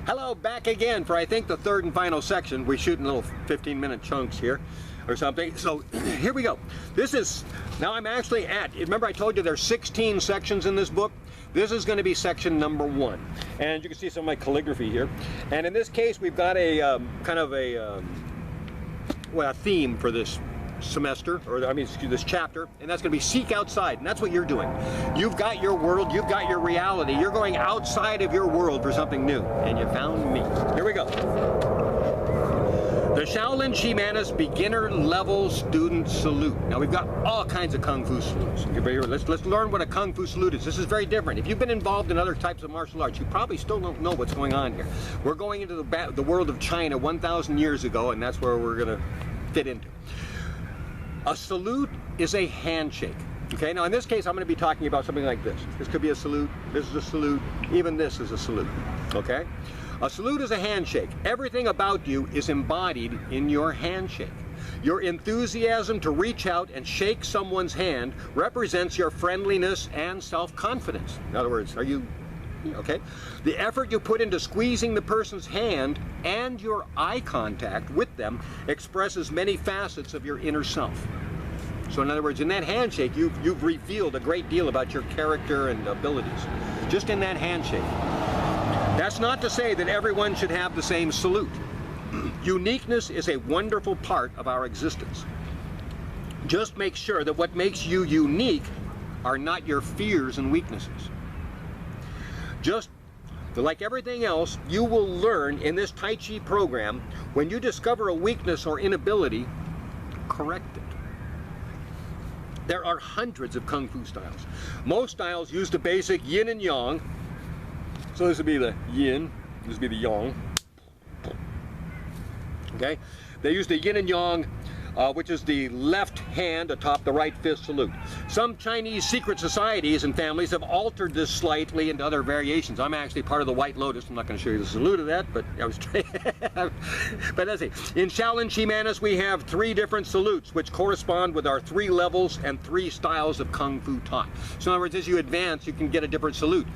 Hello, back again for I think the third and final section. We shoot in little 15-minute chunks here or something. So here we go. This is, now I'm actually at, remember I told you there's 16 sections in this book? This is going to be section number 1. And you can see some of my calligraphy here. And in this case we've got a kind of a theme for this semester, or I mean excuse this chapter, and that's going to be seek outside, and that's what you're doing. You've got your world, you've got your reality, you're going outside of your world for something new, and you found me. Here we go. The Shaolin Chi Mantis beginner level student salute. Now we've got all kinds of Kung Fu salutes. Let's learn what a Kung Fu salute is. This is very different. If you've been involved in other types of martial arts, you probably still don't know what's going on here. We're going into the world of China 1,000 years ago, and that's where we're going to fit into. A salute is a handshake. Okay, now in this case I'm going to be talking about something like this. This could be a salute, this is a salute, even this is a salute. Okay? A salute is a handshake. Everything about you is embodied in your handshake. Your enthusiasm to reach out and shake someone's hand represents your friendliness and self-confidence. In other words, are you okay? The effort you put into squeezing the person's hand and your eye contact with them expresses many facets of your inner self. So in other words, in that handshake, you've revealed a great deal about your character and abilities, just in that handshake. That's not to say that everyone should have the same salute. Uniqueness is a wonderful part of our existence. Just make sure that what makes you unique are not your fears and weaknesses. Just like everything else, you will learn in this Tai Chi program, when you discover a weakness or inability, correct it. There are hundreds of Kung Fu styles. Most styles use the basic yin and yang. So this would be the yin, this would be the yang. Okay? They use the yin and yang, which is the left hand atop the right fist salute. Some Chinese secret societies and families have altered this slightly into other variations. I'm actually part of the White Lotus. I'm not going to show you the salute of that, but I was but let's see. In Shaolin Chi Mantis we have 3 different salutes which correspond with our 3 levels and 3 styles of Kung Fu taught. So in other words, as you advance, you can get a different salute.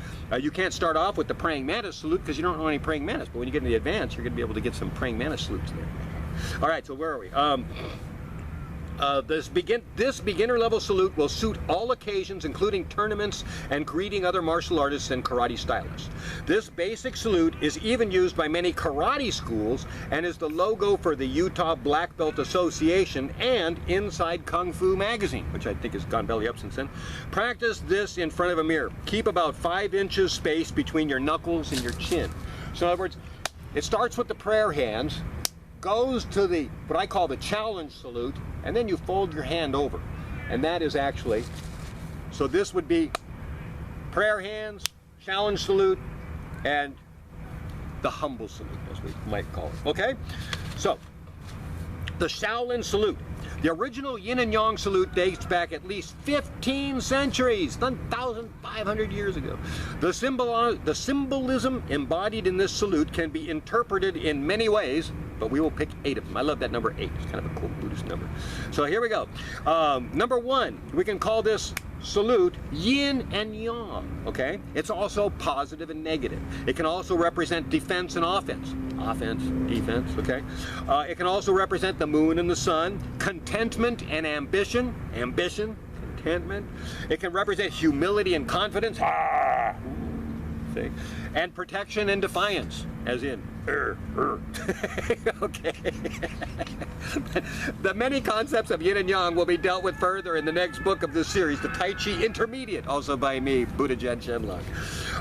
You can't start off with the Praying Mantis salute because you don't know any Praying Mantis, but when you get into the advance, you're going to be able to get some Praying Mantis salutes there. All right, so where are we? This beginner level salute will suit all occasions, including tournaments and greeting other martial artists and karate stylists. This basic salute is even used by many karate schools and is the logo for the Utah Black Belt Association and Inside Kung Fu magazine, which I think has gone belly up since then. Practice this in front of a mirror. Keep about 5 inches space between your knuckles and your chin. So in other words, it starts with the prayer hands, goes to the, what I call the challenge salute, and then you fold your hand over. And that is actually, so this would be prayer hands, challenge salute, and the humble salute, as we might call it. Okay? So, the Shaolin Salute. The original yin and yang salute dates back at least 15 centuries, 1,500 years ago. The symbolism embodied in this salute can be interpreted in many ways, but we will pick 8 of them. I love that number 8. It's kind of a cool Buddhist number. So here we go. Number 1, we can call this salute yin and yang, okay? It's also positive and negative. It can also represent defense and offense. Offense, defense, okay? It can also represent the moon and the sun, contentment and ambition, contentment. It can represent humility and confidence, see? And protection and defiance, as in, okay. The many concepts of yin and yang will be dealt with further in the next book of this series, the Tai Chi Intermediate, also by me, Buddha Zhen Shen-Lang.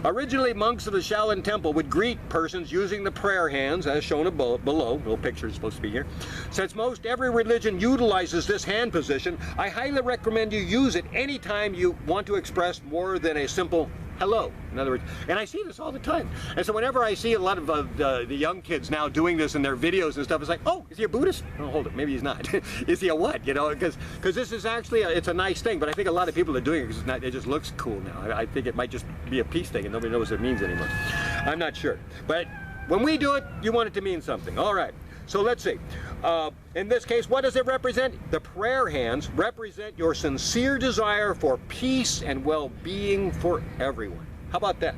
Originally, monks of the Shaolin Temple would greet persons using the prayer hands, as shown below. No picture is supposed to be here. Since most every religion utilizes this hand position, I highly recommend you use it anytime you want to express more than a simple hello. In other words, and I see this all the time. And so whenever I see a lot of the young kids now doing this in their videos and stuff, it's like, oh, is he a Buddhist? Oh, hold it, maybe he's not. Is he a what? You know, because this is actually, it's a nice thing, but I think a lot of people are doing it because it just looks cool now. I think it might just be a peace thing and nobody knows what it means anymore. I'm not sure. But when we do it, you want it to mean something. All right. So let's see. In this case, what does it represent? The prayer hands represent your sincere desire for peace and well-being for everyone. How about that?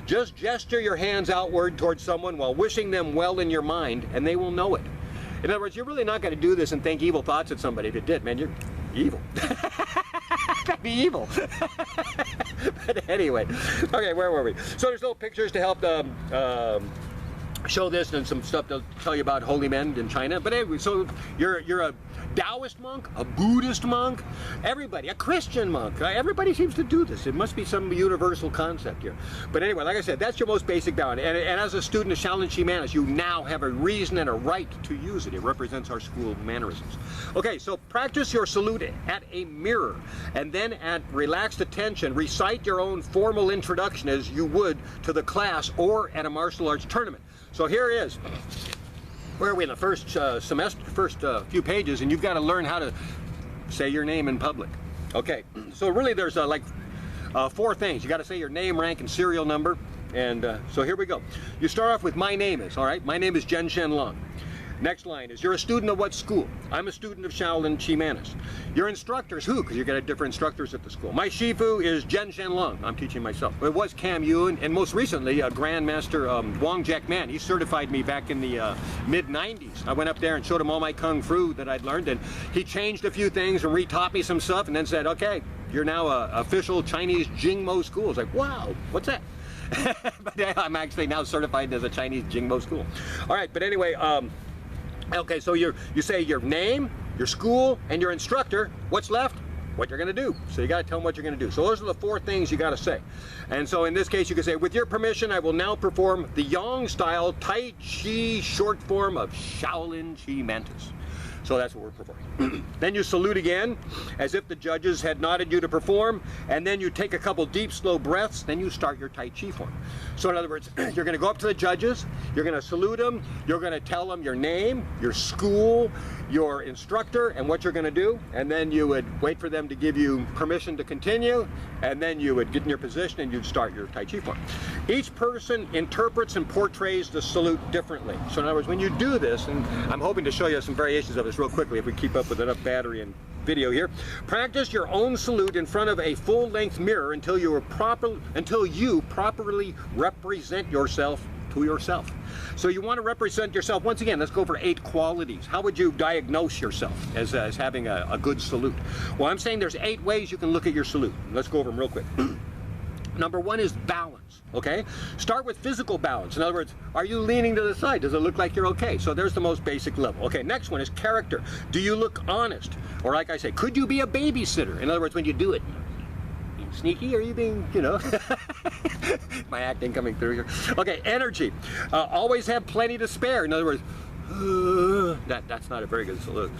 Just gesture your hands outward towards someone while wishing them well in your mind, and they will know it. In other words, you're really not going to do this and think evil thoughts at somebody. If you did, man, you're evil. That'd be evil. But anyway, okay, where were we? So there's little pictures to help show this, and some stuff to tell you about holy men in China. But anyway, so you're a Taoist monk, a Buddhist monk, everybody, a Christian monk. Everybody seems to do this. It must be some universal concept here. But anyway, like I said, that's your most basic bow. And as a student of Shaolin Chi Mantis, you now have a reason and a right to use it. It represents our school mannerisms. Okay, so practice your salute at a mirror, and then at relaxed attention, recite your own formal introduction as you would to the class or at a martial arts tournament. So here it is. Where are we in the first semester, first few pages, and you've got to learn how to say your name in public. Okay, so really there's like 4 things. You got to say your name, rank, and serial number. And so here we go. You start off with my name is, all right? My name is Zhen Shen-Lang. Next line is, you're a student of what school? I'm a student of Shaolin Chi Mantis. Your instructors, who? Because you're going to have different instructors at the school. My Shifu is Zhen Shen-Lang. I'm teaching myself. It was Cam Yuen, and most recently, Grandmaster Wong Jack Man. He certified me back in the mid-90s. I went up there and showed him all my Kung Fu that I'd learned, and he changed a few things and re-taught me some stuff, and then said, okay, you're now an official Chinese Jingmo school. I was like, wow, what's that? But I'm actually now certified as a Chinese Jingmo school. All right, but anyway, okay, so you say your name, your school, and your instructor. What's left? What you're going to do. So you got to tell them what you're going to do. So those are the 4 things you got to say. And so in this case, you can say, with your permission, I will now perform the Yang style Tai Chi short form of Shaolin Chi Mantis. So that's what we're performing. Then you salute again, as if the judges had nodded you to perform, and then you take a couple deep, slow breaths, then you start your Tai Chi form. So in other words, you're going to go up to the judges, you're going to salute them, you're going to tell them your name, your school, your instructor, and what you're going to do, and then you would wait for them to give you permission to continue, and then you would get in your position and you'd start your Tai Chi form. Each person interprets and portrays the salute differently. So in other words, when you do this, and I'm hoping to show you some variations of this real quickly if we keep up with enough battery and video here. Practice your own salute in front of a full-length mirror until you properly represent yourself to yourself. So you want to represent yourself. Once again, let's go over 8 qualities. How would you diagnose yourself as having a good salute? Well, I'm saying there's 8 ways you can look at your salute. Let's go over them real quick. Number 1 is balance, okay? Start with physical balance. In other words, are you leaning to the side? Does it look like you're okay? So there's the most basic level. Okay, next one is character. Do you look honest? Or like I say, could you be a babysitter? In other words, when you do it, being sneaky, or are you being, you know, my acting coming through here. Okay, energy. Always have plenty to spare. In other words, that's not a very good salute.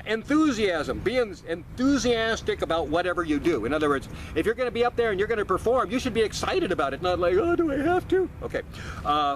Enthusiasm. Be enthusiastic about whatever you do. In other words, if you're going to be up there and you're going to perform, you should be excited about it, not like, oh, do I have to? Okay.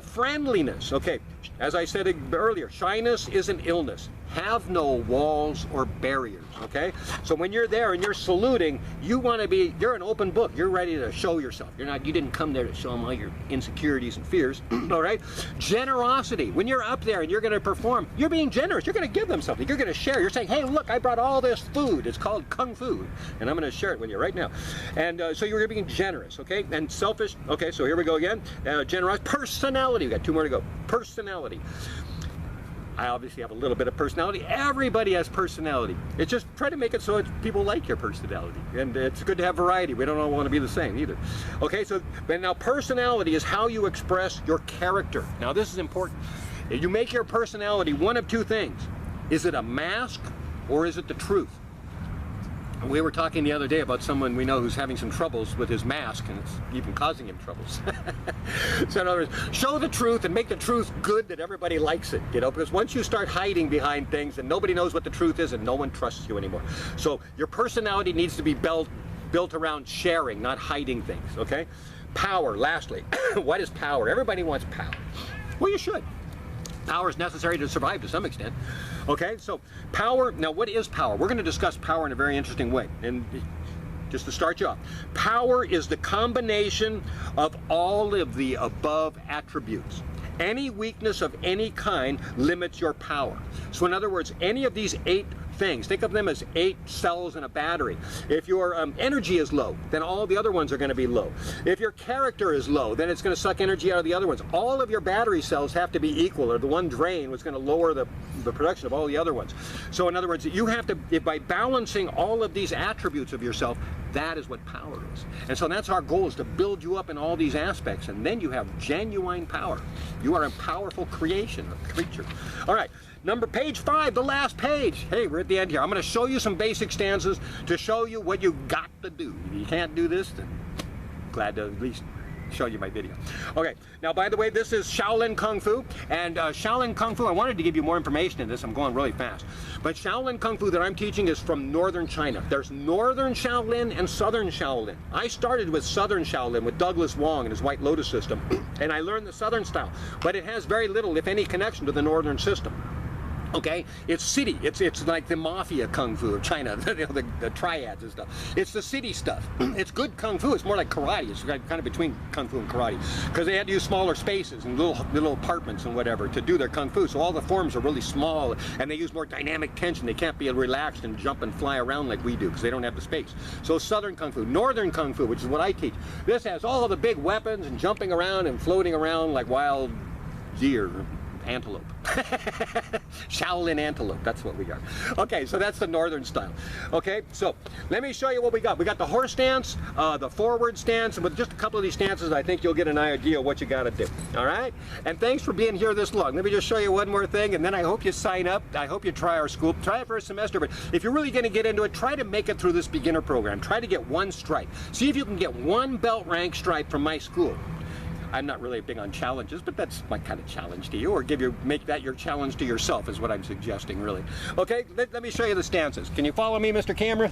Friendliness. Okay. As I said earlier, shyness is an illness. Have no walls or barriers, okay? So when you're there and you're saluting, you want to be, you're an open book. You're ready to show yourself. You didn't come there to show them all your insecurities and fears, all right? Generosity. When you're up there and you're going to perform, you're being generous. You're going to give them something. You're going to share. You're saying, hey, look, I brought all this food. It's called Kung Fu, and I'm going to share it with you right now. And so you're being generous, okay? And selfish, okay, so here we go again. Generosity. Personality. We got 2 more to go. Personality. I obviously have a little bit of personality. Everybody has personality. It's just try to make it so people like your personality. And it's good to have variety. We don't all want to be the same either. Okay, so but now personality is how you express your character. Now this is important. If you make your personality one of 2 things. Is it a mask or is it the truth? We were talking the other day about someone we know who's having some troubles with his mask, and it's even causing him troubles. So in other words, show the truth and make the truth good that everybody likes it, you know, because once you start hiding behind things and nobody knows what the truth is and no one trusts you anymore. So your personality needs to be built around sharing, not hiding things, okay? Power, lastly. What is power? Everybody wants power. Well, you should. Power is necessary to survive to some extent. Okay, so power, now what is power? We're going to discuss power in a very interesting way. And just to start you off, power is the combination of all of the above attributes. Any weakness of any kind limits your power. So in other words, any of these 8 things, think of them as 8 cells in a battery. If your energy is low, then all the other ones are going to be low. If your character is low, then it's going to suck energy out of the other ones. All of your battery cells have to be equal, or the one drain was going to lower the production of all the other ones. So in other words, you have to, by balancing all of these attributes of yourself, that is what power is. And so that's our goal, is to build you up in all these aspects, and then you have genuine power. You are a powerful creation, a creature. All right, page 5, the last page. Hey, we're at the end here. I'm going to show you some basic stances to show you what you got to do. If you can't do this, then glad to at least show you my video. Okay, now by the way, this is Shaolin Kung Fu, and Shaolin Kung Fu, I wanted to give you more information in this. I'm going really fast. But Shaolin Kung Fu that I'm teaching is from northern China. There's northern Shaolin and southern Shaolin. I started with southern Shaolin with Douglas Wong and his White Lotus system, and I learned the southern style, but it has very little, if any, connection to the northern system. Okay, it's city. It's like the mafia kung fu of China, the triads and stuff. It's the city stuff. It's good kung fu. It's more like karate. It's kind of between kung fu and karate, because they had to use smaller spaces and little apartments and whatever to do their kung fu. So all the forms are really small, and they use more dynamic tension. They can't be relaxed and jump and fly around like we do, because they don't have the space. So southern kung fu, northern kung fu, which is what I teach. This has all the big weapons and jumping around and floating around like wild deer. Antelope. Shaolin antelope, that's what we got. Okay, so that's the northern style. Okay, so let me show you what we got. We got the horse stance, the forward stance, and with just a couple of these stances, I think you'll get an idea of what you got to do. All right? And thanks for being here this long. Let me just show you one more thing, and then I hope you sign up. I hope you try our school. Try it for a semester, but if you're really going to get into it, try to make it through this beginner program. Try to get 1 stripe. See if you can get 1 belt rank stripe from my school. I'm not really big on challenges, but that's my kind of challenge to you, or make that your challenge to yourself is what I'm suggesting, really. Okay, let me show you the stances. Can you follow me, Mr. Camera?